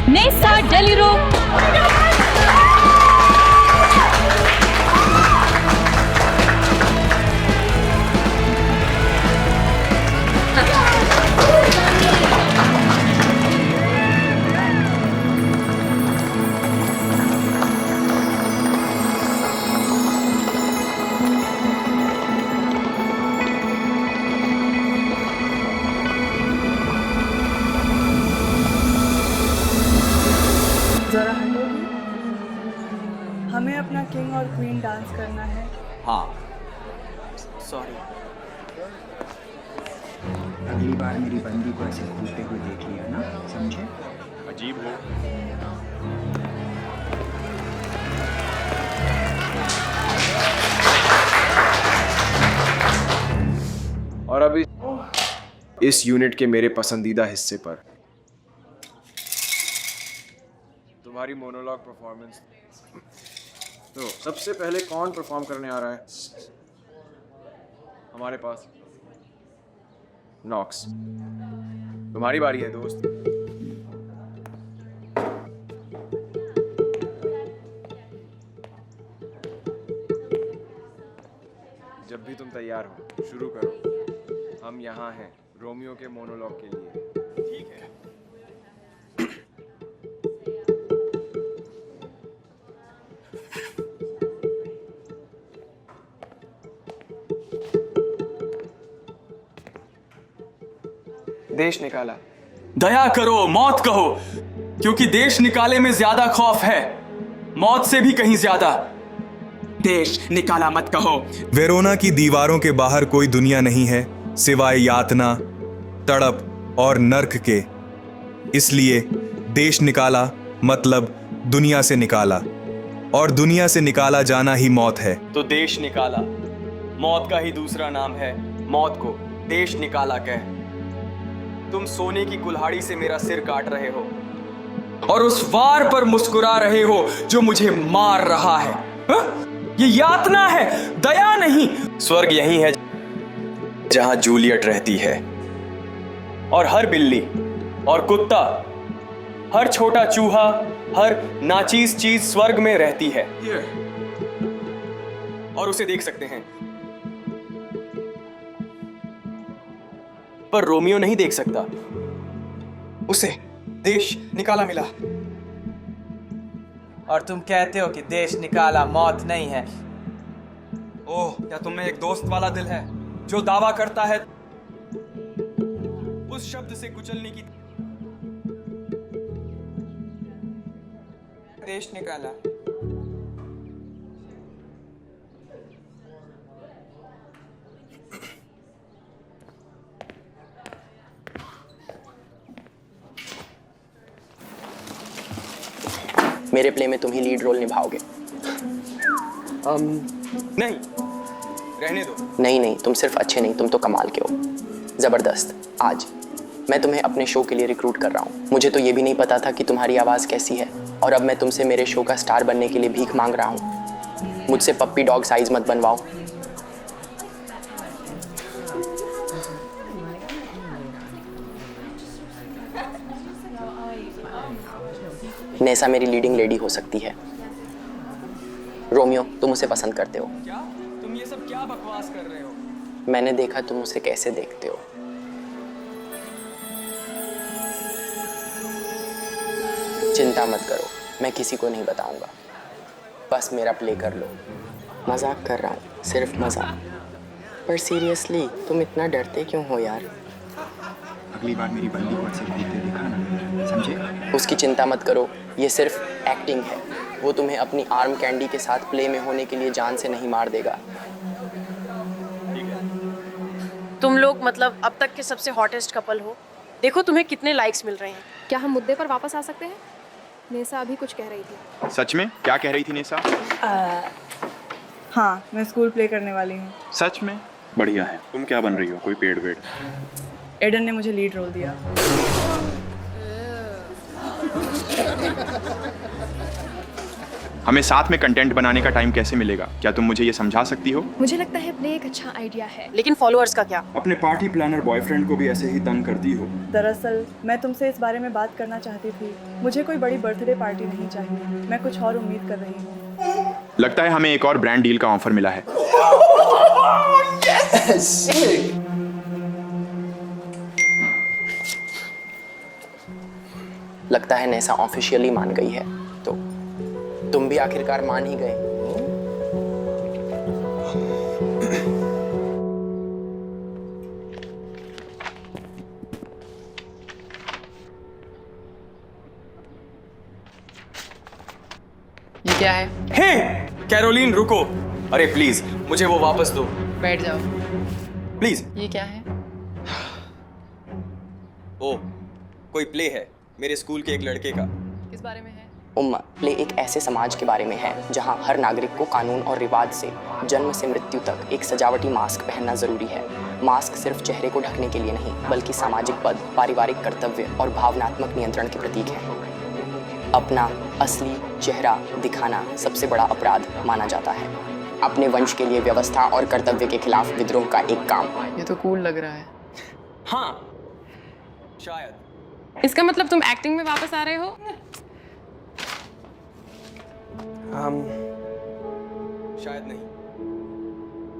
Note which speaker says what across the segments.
Speaker 1: NASA डेलिरो,
Speaker 2: जरा हटोगे? हमें अपना किंग और क्वीन डांस करना है।
Speaker 3: हाँ सॉरी।
Speaker 4: अगली बार मेरी बंदी को ऐसे घूमते हुए देख लिया ना, समझे?
Speaker 5: अजीब हो।
Speaker 6: और अभी इस यूनिट के मेरे पसंदीदा हिस्से पर तुम्हारी मोनोलॉग परफॉर्मेंस। तो सबसे पहले कौन परफॉर्म करने आ रहा है? हमारे पास नॉक्स, तुम्हारी बारी है दोस्त। जब भी तुम तैयार हो शुरू करो। हम यहाँ हैं रोमियो के मोनोलॉग के लिए।
Speaker 5: ठीक है।
Speaker 6: देश निकाला।
Speaker 3: दया करो, मौत कहो, क्योंकि देश निकाले में ज्यादा खौफ है, मौत से भी कहीं ज्यादा।
Speaker 7: देश निकाला मत कहो।
Speaker 8: वेरोना की दीवारों के बाहर कोई दुनिया नहीं है सिवाय यातना, तड़प और नर्क के। इसलिए देश निकाला मतलब दुनिया से निकाला, और दुनिया से निकाला जाना ही मौत है।
Speaker 3: तो देश निकाला मौत का ही दूसरा नाम है। मौत को देश निकाला कह। तुम सोने की कुल्हाड़ी से मेरा सिर काट रहे हो और उस वार पर मुस्कुरा रहे हो जो मुझे मार रहा है। हा? ये यातना है, दया नहीं। स्वर्ग यही है जहां जूलियट रहती है, और हर बिल्ली और कुत्ता, हर छोटा चूहा, हर नाचीज चीज स्वर्ग में रहती है और उसे देख सकते हैं, पर रोमियो नहीं देख सकता।
Speaker 7: उसे देश निकाला मिला, और तुम कहते हो कि देश निकाला मौत नहीं है।
Speaker 3: ओह, क्या तुम में एक दोस्त वाला दिल है जो दावा करता है उस शब्द से कुचलने की?
Speaker 7: देश निकाला।
Speaker 9: मेरे प्ले में तुम ही लीड रोल निभाओगे।
Speaker 3: नहीं, रहने दो।
Speaker 9: नहीं नहीं, तुम सिर्फ अच्छे नहीं, तुम तो कमाल के हो, ज़बरदस्त। आज मैं तुम्हें अपने शो के लिए रिक्रूट कर रहा हूँ। मुझे तो ये भी नहीं पता था कि तुम्हारी आवाज़ कैसी है, और अब मैं तुमसे मेरे शो का स्टार बनने के लिए भीख मांग रहा हूँ। मुझसे पप्पी डॉग साइज मत बनवाओ। नेसा मेरी लीडिंग लेडी हो सकती है। रोमियो, तुम उसे पसंद करते हो।
Speaker 3: क्या तुम ये सब क्या बकवास कर रहे हो?
Speaker 9: मैंने देखा तुम उसे कैसे देखते हो। चिंता मत करो, मैं किसी को नहीं बताऊंगा। बस मेरा प्ले कर लो। मजाक कर रहा हूँ, सिर्फ मजाक। पर सीरियसली तुम इतना डरते क्यों हो यार?
Speaker 4: अगली बार मेरी बंदी को ऐसे घूमते देखा ना, समझे?
Speaker 9: उसकी चिंता मत करो, ये सिर्फ एक्टिंग है। वो तुम्हें अपनी आर्म कैंडी के साथ प्ले में होने के लिए जान से नहीं मार देगा।
Speaker 10: तुम लोग मतलब अब तक के सबसे हॉटेस्ट कपल हो। देखो तुम्हें कितने लाइक्स मिल रहे हैं।
Speaker 11: क्या हम मुद्दे पर वापस आ सकते हैं? नेसा अभी कुछ कह रही थी।
Speaker 5: सच में क्या कह रही थी नेसा?
Speaker 2: हाँ, मैं स्कूल प्ले करने वाली हूँ।
Speaker 5: सच में? बढ़िया है। तुम क्या बन रही हो? कोई पेड़ वेड़?
Speaker 2: एडन ने मुझे लीड रोल दिया।
Speaker 5: हमें साथ में कंटेंट बनाने का टाइम कैसे मिलेगा? क्या तुम मुझे ये समझा सकती हो?
Speaker 11: मुझे लगता है प्ले एक अच्छा आइडिया है।
Speaker 10: लेकिन फॉलोअर्स का क्या?
Speaker 4: अपने पार्टी प्लानर बॉयफ्रेंड को भी ऐसे ही तंग करती हो।
Speaker 2: दरअसल मैं तुमसे इस बारे में बात करना चाहती थी। मुझे कोई बड़ी बर्थडे पार्टी नहीं चाहिए, मैं कुछ और उम्मीद कर रही हूँ।
Speaker 5: लगता है हमें एक और ब्रांड डील का ऑफर मिला है।
Speaker 9: लगता है नेसा ऑफिशियली मान गई है, तो तुम भी आखिरकार मान ही गए।
Speaker 1: ये क्या है?
Speaker 3: हे कैरोलिन रुको, अरे प्लीज मुझे वो वापस दो,
Speaker 1: बैठ जाओ।
Speaker 3: प्लीज।
Speaker 1: ये क्या है?
Speaker 3: ओ, कोई प्ले है मेरे स्कूल के एक लड़के का।
Speaker 1: किस बारे में है?
Speaker 9: उम्मा, प्ले एक ऐसे समाज के बारे में है जहां हर नागरिक को कानून और रिवाज से जन्म से मृत्यु तक एक सजावटी मास्क पहनना जरूरी है। मास्क सिर्फ चेहरे को ढकने के लिए नहीं, बल्कि सामाजिक पद, पारिवारिक कर्तव्य और भावनात्मक नियंत्रण के प्रतीक है। अपना असली चेहरा दिखाना सबसे बड़ा अपराध माना जाता है। अपने वंश के लिए व्यवस्था और कर्तव्य के खिलाफ विद्रोह का एक काम।
Speaker 1: ये तो कूल लग रहा है।
Speaker 3: हाँ शायद।
Speaker 1: इसका मतलब तुम एक्टिंग में वापस आ रहे हो?
Speaker 3: हम शायद नहीं।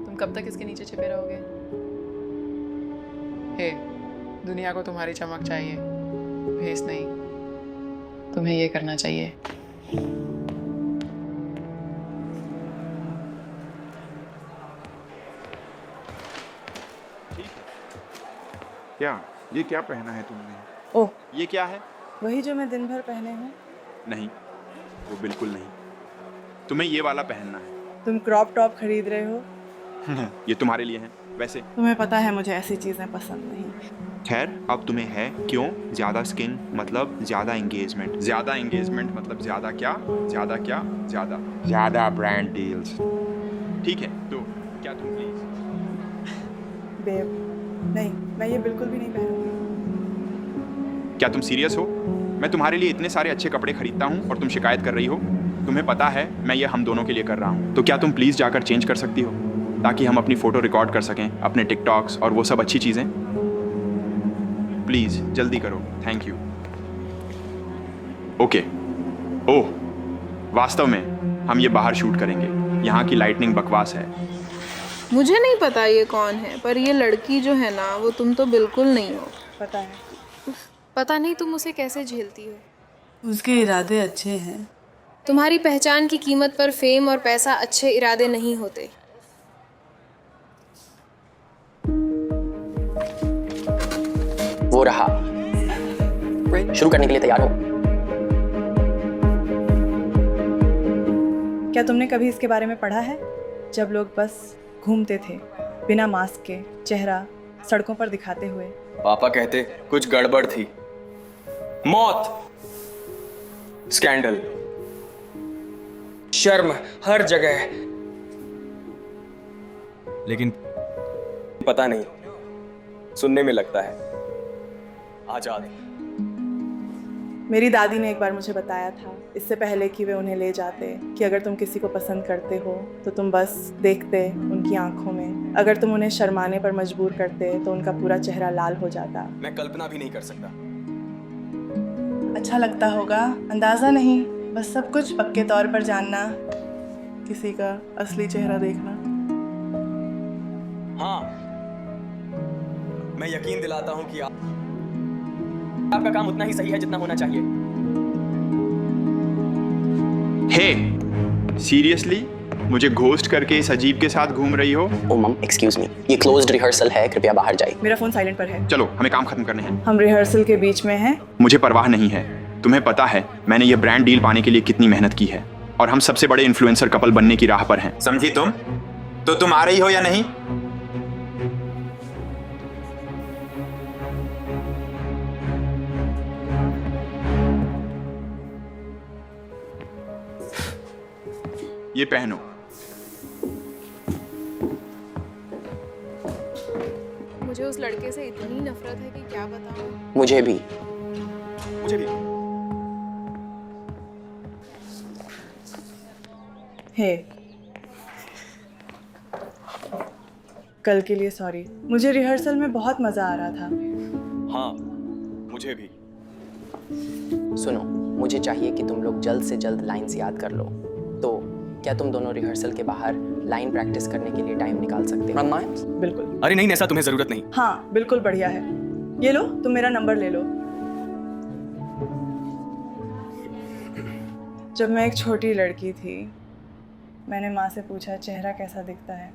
Speaker 1: तुम कब तक इसके नीचे छिपे रहोगे? हे, दुनिया को तुम्हारी चमक चाहिए, भेस नहीं। तुम्हें ये करना चाहिए।
Speaker 5: क्या ये क्या पहना है तुमने?
Speaker 2: ओह,
Speaker 5: ये क्या है?
Speaker 2: वही जो मैं दिन भर पहने हूँ।
Speaker 5: नहीं, वो बिल्कुल नहीं। तुम्हें ये वाला पहनना है।
Speaker 2: तुम क्रॉप टॉप खरीद रहे हो?
Speaker 5: ये तुम्हारे लिए है। वैसे
Speaker 2: तुम्हें पता है मुझे ऐसी चीजें पसंद नहीं।
Speaker 5: खैर, अब तुम्हें है क्यों? ज्यादा स्किन मतलब ज्यादा एंगेजमेंट, ज्यादा एंगेजमेंट मतलब ज्यादा क्या? ज्यादा क्या? ज्यादा ब्रांड डील्स। ठीक है, तो क्या तुम प्लीज?
Speaker 2: बेब, नहीं, मैं ये बिल्कुल भी नहीं पहनूंगी।
Speaker 5: क्या तुम सीरियस हो? मैं तुम्हारे लिए इतने सारे अच्छे कपड़े खरीदता हूँ और तुम शिकायत कर रही हो? तुम्हें पता है मैं ये हम दोनों के लिए कर रहा हूँ। तो क्या तुम प्लीज जाकर चेंज कर सकती हो, ताकि हम अपनी फोटो रिकॉर्ड कर सकें, अपने टिकटॉक्स और वो सब अच्छी चीजें। प्लीज जल्दी करो, थैंक यू। ओके। ओह, वास्तव में हम ये बाहर शूट करेंगे। यहाँ की लाइटनिंग बकवास है।
Speaker 11: मुझे नहीं पता ये कौन है, पर ये लड़की जो है ना, वो तुम तो बिल्कुल नहीं हो।
Speaker 2: पता है।
Speaker 11: पता नहीं तुम उसे कैसे झेलती हो।
Speaker 2: उसके इरादे अच्छे हैं।
Speaker 11: तुम्हारी पहचान की कीमत पर फेम और पैसा अच्छे इरादे नहीं होते।
Speaker 9: वो रहा। शुरू करने के लिए तैयार हो?
Speaker 2: क्या तुमने कभी इसके बारे में पढ़ा है? जब लोग बस घूमते थे बिना मास्क के, चेहरा सड़कों पर दिखाते हुए।
Speaker 3: पापा कहते कुछ गड़बड़ थी। मौत, स्कैंडल, शर्म हर जगह।
Speaker 8: लेकिन
Speaker 3: पता नहीं, सुनने में लगता है आजाद।
Speaker 2: मेरी दादी ने एक बार मुझे बताया था, इससे पहले कि वे उन्हें ले जाते, कि अगर तुम किसी को पसंद करते हो तो तुम बस देखते उनकी आंखों में। अगर तुम उन्हें शर्माने पर मजबूर करते तो उनका पूरा चेहरा लाल हो जाता।
Speaker 3: मैं कल्पना भी नहीं कर सकता।
Speaker 2: अच्छा लगता होगा, अंदाज़ा नहीं, बस सब कुछ पक्के तौर पर जानना, किसी का असली चेहरा देखना।
Speaker 3: हाँ, मैं यकीन दिलाता हूं कि आपका काम उतना ही सही है जितना होना चाहिए।
Speaker 5: हे, सीरियसली मुझे घोस्ट करके इस अजीब के साथ घूम रही हो?
Speaker 9: ओ मम, एक्सक्यूज मी, ये क्लोज्ड रिहर्सल है, कृपया बाहर जाइए।
Speaker 2: मेरा फोन साइलेंट पर है।
Speaker 5: चलो, हमें काम खत्म करने हैं।
Speaker 2: हम रिहर्सल के बीच में हैं।
Speaker 5: मुझे परवाह नहीं है। तुम्हें पता है मैंने ये ब्रांड डील पाने के लिए कितनी मेहनत की है, और हम सबसे बड़े इन्फ्लुएंसर कपल बनने की राह पर हैं। समझी तुम? तो तुम आ रही हो या नहीं? ये पहनो।
Speaker 11: मुझे उस लड़के से इतनी नफरत है कि क्या बताऊं।
Speaker 9: मुझे भी।
Speaker 2: हे, कल के लिए सॉरी। मुझे रिहर्सल में बहुत मज़ा आ रहा था।
Speaker 3: हाँ, मुझे भी।
Speaker 9: सुनो, मुझे चाहिए कि तुम लोग जल्द से जल्द लाइन्स याद कर लो। तो क्या तुम दोनों रिहर्सल के बाहर लाइन प्रैक्टिस करने के लिए टाइम निकाल सकते हो?
Speaker 2: बिल्कुल।
Speaker 3: अरे नहीं, ऐसा तुम्हें जरूरत नहीं।
Speaker 2: हाँ, बिल्कुल बढ़िया है। ये लो, तुम मेरा नंबर ले लो। जब मैं एक छोटी लड़की थी, मैंने माँ से पूछा चेहरा कैसा दिखता है।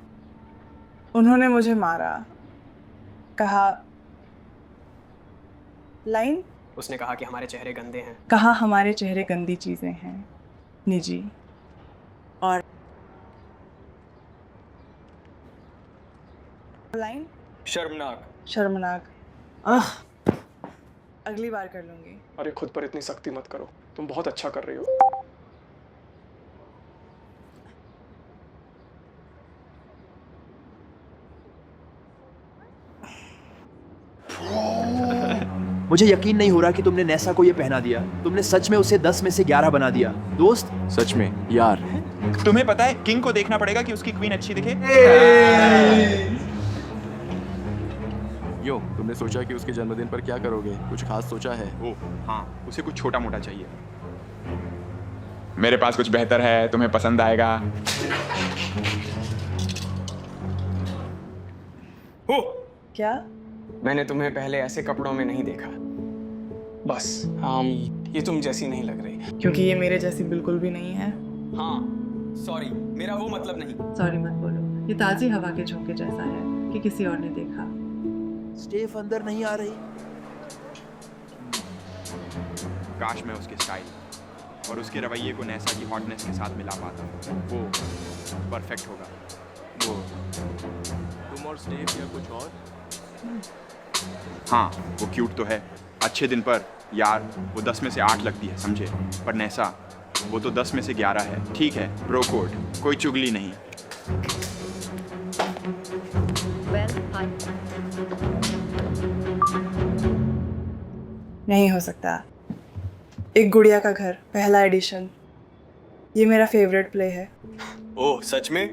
Speaker 2: उन्होंने मुझे मारा, कहा लाइन,
Speaker 7: उसने कहा कि हमारे चेहरे गंदे हैं।
Speaker 2: कहा हमारे चेहरे गंदी चीज़ें हैं, निजी और लाइन
Speaker 3: शर्मनाक।
Speaker 2: शर्मनाक। अगली बार कर लूँगी।
Speaker 6: अरे खुद पर इतनी सख्ती मत करो, तुम बहुत अच्छा कर रही हो।
Speaker 12: मुझे यकीन नहीं हो रहा कि तुमने नैसा को ये पहना दिया। तुमने सच में उसे 10 में से 11 बना दिया। दोस्त,
Speaker 6: सच में यार।
Speaker 5: तुम्हें पता है किंग को देखना पड़ेगा कि उसकी क्वीन अच्छी दिखे।
Speaker 6: यो, तुमने सोचा कि उसके जन्मदिन पर क्या करोगे? कुछ खास सोचा है?
Speaker 5: ओह हाँ, उसे कुछ छोटा मोटा चाहिए। मेरे पास कुछ बेहतर है, तुम्हें पसंद आएगा।
Speaker 3: हो,
Speaker 2: क्या?
Speaker 3: मैंने तुम्हें पहले ऐसे कपड़ों में नहीं देखा। बस ये तुम जैसी नहीं लग रही।
Speaker 2: क्योंकि ये मेरे जैसी बिल्कुल भी नहीं है।
Speaker 3: हाँ, सॉरी, मेरा वो मतलब नहीं।
Speaker 2: सॉरी मत बोलो, ये ताज़ी हवा के झोंके जैसा है कि किसी और ने देखा।
Speaker 12: स्टेफ अंदर नहीं आ रही।
Speaker 5: काश मैं उसके स्टाइल और उसके रवैये को नैसा की हॉटनेस के साथ मिला पाता। वो परफेक्ट होगा।
Speaker 6: वो तुम और स्टेफ या कुछ और?
Speaker 5: हाँ, वो क्यूट तो है। अच्छे दिन पर यार वो 10 में से 8 लगती है, समझे? पर नैसा वो तो 10 में से 11 है। ठीक है, ब्रो कोड, कोई चुगली नहीं।
Speaker 2: नहीं हो सकता। एक गुड़िया का घर, पहला एडिशन। ये मेरा फेवरेट प्ले है।
Speaker 3: ओह, सच में?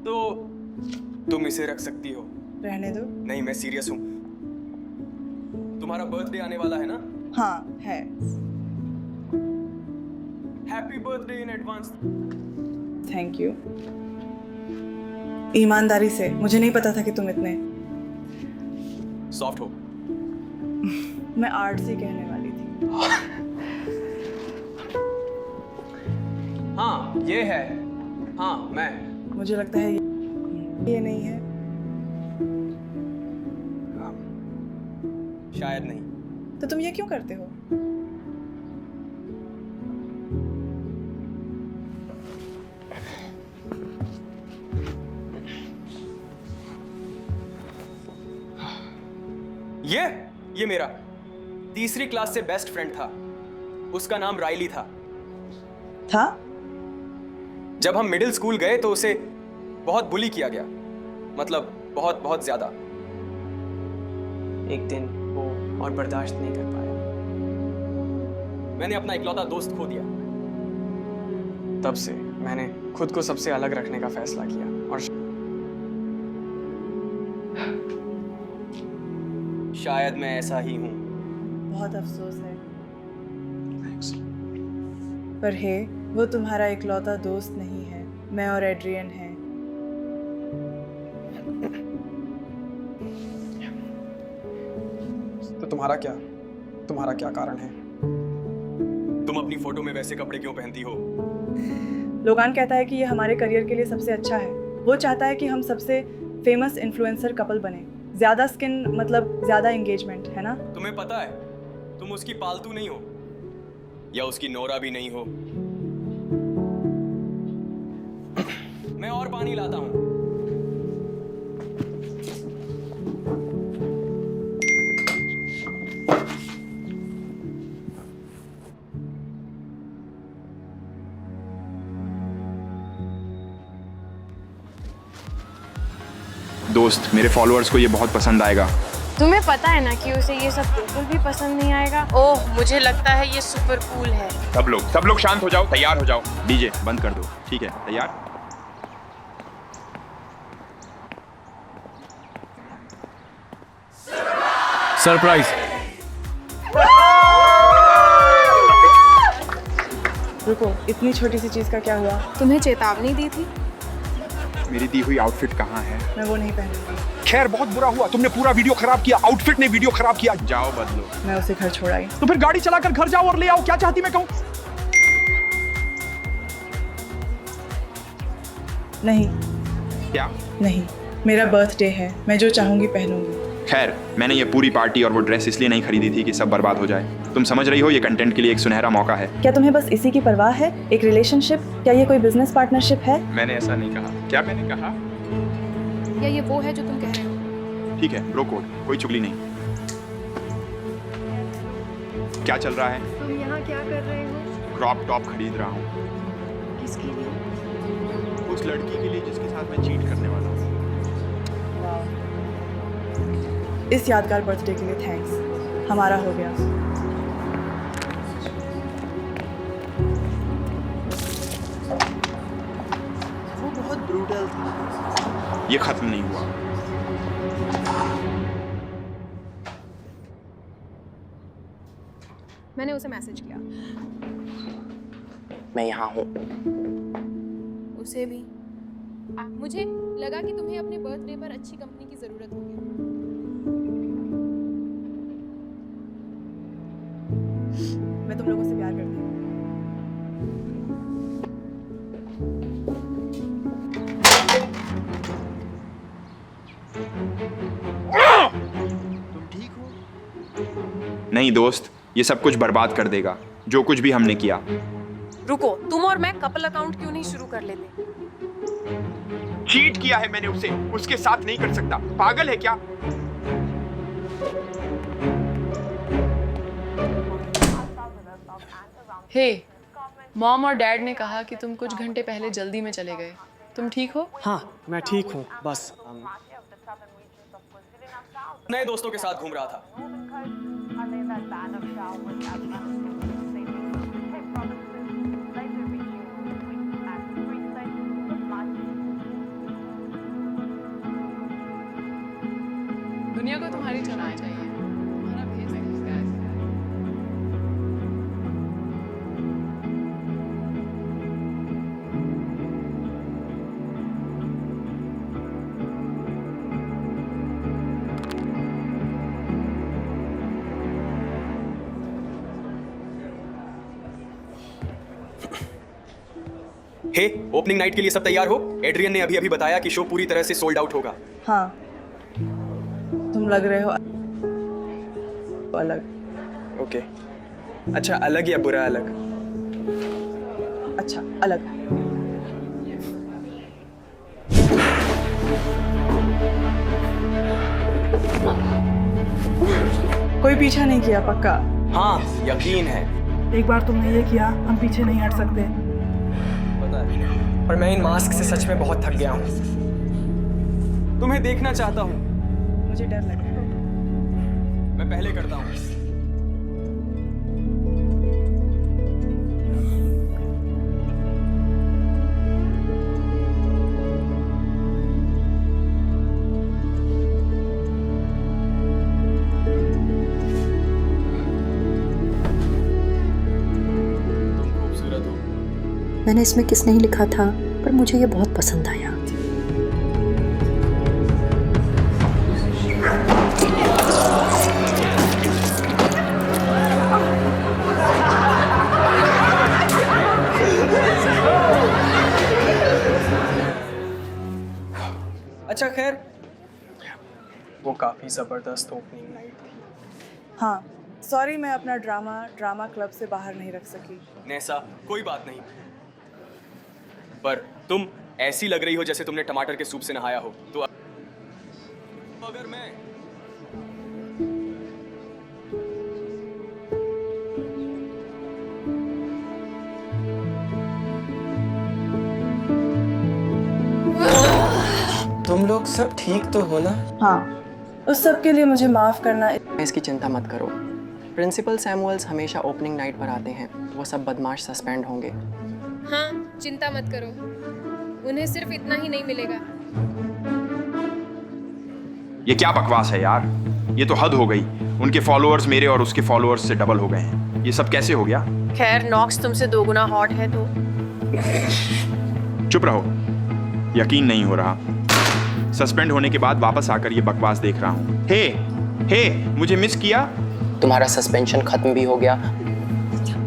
Speaker 3: तो तुम इसे रख सकती हो।
Speaker 2: रहने दो।
Speaker 3: नहीं, मैं सीरियस हूँ। तुम्हारा बर्थडे आने वाला है ना?
Speaker 2: हाँ है।
Speaker 3: Happy birthday in advance.
Speaker 2: Thank you. ईमानदारी से, मुझे नहीं पता था कि तुम इतने
Speaker 3: सॉफ्ट हो।
Speaker 2: मैं आर्ट्सी कहने वाली थी।
Speaker 3: हाँ, ये है। हाँ, मैं।
Speaker 2: मुझे लगता है ये नहीं है।
Speaker 3: शायद नहीं।
Speaker 2: तो तुम ये क्यों करते हो?
Speaker 3: ये मेरा तीसरी क्लास से बेस्ट फ्रेंड था। उसका नाम राइली था। जब हम मिडिल स्कूल गए तो उसे बहुत बुली किया गया, मतलब बहुत बहुत ज्यादा।
Speaker 7: एक दिन वो और बर्दाश्त नहीं कर पाया।
Speaker 3: मैंने अपना इकलौता दोस्त खो दिया। तब से मैंने खुद को सबसे अलग रखने का फैसला किया और शायद मैं ऐसा ही हूँ।
Speaker 2: बहुत अफसोस है। पर हे, वो तुम्हारा इकलौता दोस्त नहीं है। मैं और एड्रियन हैं।
Speaker 3: तो तुम्हारा क्या कारण है? तुम अपनी फोटो में वैसे कपड़े क्यों पहनती हो?
Speaker 2: लोगान कहता है कि ये हमारे करियर के लिए सबसे अच्छा है। वो चाहता है कि हम सबसे फेमस इन्फ्लुएंसर कपल बने। ज़्यादा स्किन मतलब ज़्यादा एंगेजमेंट, है ना?
Speaker 3: तुम्हें पता है तुम उसकी पालतू नहीं हो या उसकी नोरा भी नहीं हो। मैं और पानी लाता हूं।
Speaker 5: दोस्त, मेरे फॉलोअर्स को ये बहुत पसंद आएगा।
Speaker 10: तुम्हें पता है ना कि उसे ये सब बिल्कुल भी पसंद नहीं आएगा। ओह, मुझे लगता है ये सुपर कूल है।
Speaker 5: सब लोग शांत हो जाओ, तैयार हो जाओ। डीजे बंद कर दो। ठीक है, तैयार?
Speaker 6: सरप्राइज।
Speaker 2: रुको, इतनी छोटी सी चीज़ का क्या हुआ?
Speaker 11: तुम्हें चेतावनी दी थी।
Speaker 5: मेरी दी हुई आउटफिट कहाँ है?
Speaker 2: मैं वो नहीं पहनूंगी।
Speaker 5: खैर, बहुत बुरा हुआ, तुमने पूरा वीडियो खराब किया। आउटफिट ने वीडियो खराब किया। जाओ बदलो।
Speaker 2: मैं उसे घर छोड़ आई।
Speaker 12: तो फिर गाड़ी चलाकर घर जाओ और ले आओ। क्या चाहती मैं कहूँ?
Speaker 2: नहीं।
Speaker 5: क्या?
Speaker 2: नहीं, मेरा बर्थडे है, मैं जो चाहूंगी पहनूंगी।
Speaker 5: खैर, मैंने ये पूरी पार्टी और वो ड्रेस इसलिए नहीं खरीदी थी कि सब बर्बाद हो जाए। तुम समझ रही हो, ये कंटेंट के लिए एक सुनहरा मौका है।
Speaker 2: क्या तुम्हें बस इसी की परवाह है? एक रिलेशनशिप? क्या ये कोई बिजनेस पार्टनरशिप है?
Speaker 5: मैंने ऐसा नहीं कहा। क्या मैंने कहा?
Speaker 11: या ये वो है जो तुम कह रहे हो?
Speaker 5: ठीक है, ब्रो कोड, कोई चुगली नहीं। क्या चल रहा है?
Speaker 11: तुम यहाँ क्या कर रहे हो?
Speaker 5: क्रॉप टॉप खरीद रहा हूँ।
Speaker 11: किसके लिए?
Speaker 5: उस लड़की के लिए जिसके साथ मैं चीट करने वाला हूँ।
Speaker 2: इस यादगार बर्थडे के लिए थैंक्स, हमारा हो गया।
Speaker 12: वो बहुत ब्रूटल था।
Speaker 5: ये खत्म नहीं हुआ।
Speaker 11: मैंने उसे मैसेज किया।
Speaker 9: मैं यहाँ हूँ।
Speaker 11: उसे भी। मुझे लगा कि तुम्हें अपने बर्थडे पर अच्छी कंपनी की जरूरत होगी।
Speaker 2: मैं तुम लोगों से प्यार करती हूँ।
Speaker 12: तुम ठीक हो?
Speaker 5: नहीं दोस्त, ये सब कुछ बर्बाद कर देगा, जो कुछ भी हमने किया।
Speaker 10: रुको, तुम और मैं कपल अकाउंट क्यों नहीं शुरू कर लेते?
Speaker 5: चीट किया है मैंने उसे, उसके साथ नहीं कर सकता। पागल है क्या?
Speaker 1: हे, मॉम और डैड ने कहा कि तुम कुछ घंटे पहले जल्दी में चले गए। तुम ठीक हो?
Speaker 7: हाँ, मैं ठीक हूँ। बस
Speaker 3: नए दोस्तों के साथ घूम रहा था।
Speaker 1: दुनिया को तुम्हारी चलना चाहिए। तुम्हारा भेस दिखता है।
Speaker 3: हे, ओपनिंग नाइट के लिए सब तैयार हो? एड्रियन ने अभी अभी बताया कि शो पूरी तरह से सोल्ड आउट होगा।
Speaker 2: हाँ, तुम लग रहे हो अलग।
Speaker 3: ओके, अच्छा, अलग या बुरा अलग?
Speaker 2: अच्छा, अलग। कोई पीछा नहीं किया पक्का?
Speaker 3: हाँ, यकीन है।
Speaker 2: एक बार तुमने ये किया, हम पीछे नहीं हट सकते।
Speaker 3: पता है,
Speaker 7: पर मैं इन मास्क से सच में बहुत थक गया हूँ।
Speaker 3: तुम्हें देखना चाहता हूँ।
Speaker 2: मुझे डर लग रहा है।
Speaker 3: मैं पहले करता हूँ। तुम खूबसूरत हो।
Speaker 13: मैंने इसमें किस नहीं लिखा था, पर मुझे ये बहुत पसंद आया।
Speaker 7: अच्छा खैर, वो काफी जबरदस्त ओपनिंग नाइट थी।
Speaker 2: हाँ, सॉरी मैं अपना ड्रामा क्लब से बाहर नहीं रख सकी।
Speaker 3: नेसा, कोई बात नहीं। पर तुम ऐसी लग रही हो जैसे तुमने टमाटर के सूप से नहाया हो। तो अगर मैं
Speaker 7: तुम लोग सब ठीक तो हो ना?
Speaker 2: हाँ, उस सब के लिए मुझे माफ़ करना।
Speaker 9: इसकी चिंता मत करो। प्रिंसिपल सैमुअल्स हमेशा ओपनिंग नाइट पर आते हैं, तो वो सब बदमाश सस्पेंड होंगे।
Speaker 11: हाँ, चिंता मत करो, उन्हें सिर्फ इतना ही नहीं मिलेगा।
Speaker 5: ये क्या बकवास है यार, ये तो हद हो गई। उनके फॉलोअर्स मेरे और उसके फॉलोअर्स से डबल हो गए हैं। ये सब कैसे हो गया?
Speaker 10: खैर नॉक्स तुमसे 2 गुना हॉट है तो।
Speaker 5: चुप रहो, यकीन नहीं हो रहा। सस्पेंड होने के बाद वापस आकर ये बकवास देख रहा हूँ। हे, मुझे मिस किया?
Speaker 9: तुम्हारा सस्पेंशन खत्म भी हो गया।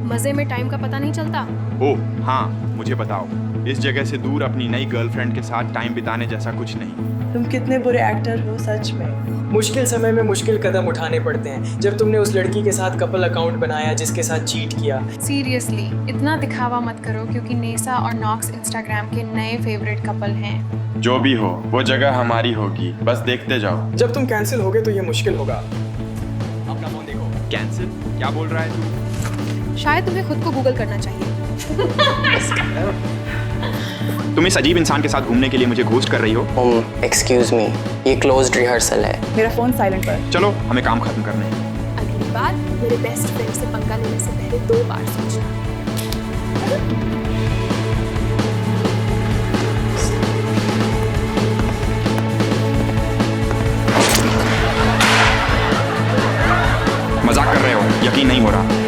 Speaker 11: मजे में टाइम का पता नहीं चलता।
Speaker 5: ओह हाँ, मुझे बताओ, इस जगह से दूर अपनी नई गर्लफ्रेंड के साथ टाइम बिताने जैसा कुछ नहीं।
Speaker 2: तुम कितने बुरे एक्टर हो सच में।
Speaker 7: मुश्किल समय में मुश्किल कदम उठाने पड़ते हैं। जब तुमने उस लड़की के साथ कपल अकाउंट बनाया जिसके साथ चीट किया।
Speaker 11: सीरियसली इतना दिखावा मत करो, क्योंकि नेसा और नॉक्स इंस्टाग्राम के नए फेवरेट कपल हैं।
Speaker 5: जो भी हो, वो जगह हमारी होगी, बस देखते जाओो।
Speaker 7: जब तुम कैंसिल होगे तो ये मुश्किल होगा। अपना फोन देखो।
Speaker 5: कैंसिल? क्या बोल रहा है तू?
Speaker 11: शायद तुम्हें खुद को गूगल करना चाहिए।
Speaker 5: तुम इस अजीब इंसान के साथ घूमने के लिए मुझे घोस्ट कर रही हो?
Speaker 9: एक्सक्यूज मी, ये क्लोज्ड रिहर्सल है।
Speaker 2: मेरा फोन साइलेंट पर।
Speaker 5: चलो, हमें काम खत्म करने हैं।
Speaker 11: अगली बार मेरे बेस्ट फ्रेंड से पंगा लेने से पहले 2 बार सोचना।
Speaker 5: मजाक कर रहे हो? यकीन नहीं हो रहा।